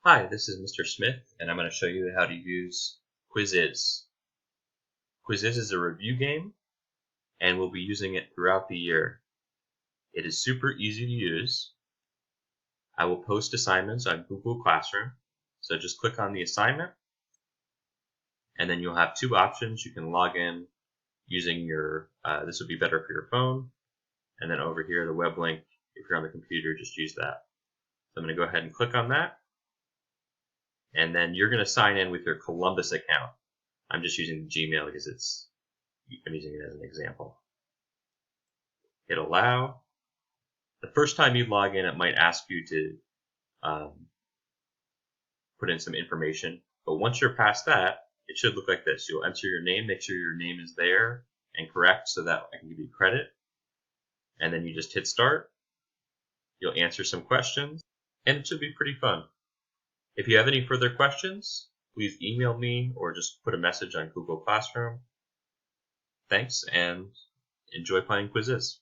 Hi, this is Mr. Smith, and I'm going to show you how to use Quizizz. Quizizz is a review game, and we'll be using it throughout the year. It is super easy to use. I will post assignments on Google Classroom, so just click on the assignment, and then you'll have two options. You can log in using your, this would be better for your phone, and then over here, the web link, if you're on the computer, just use that. So I'm going to go ahead and click on that, and then you're going to sign in with your Columbus account. I'm just using Gmail because I'm using it as an example. Hit allow. The first time you log in, it might ask you to put in some information, but once you're past that, it should look like this. You'll enter your name, make sure your name is there and correct so that I can give you credit, and then you just hit start. You'll answer some questions, and it should be pretty fun. If you have any further questions, please email me or just put a message on Google Classroom. Thanks, and enjoy playing Quizizz.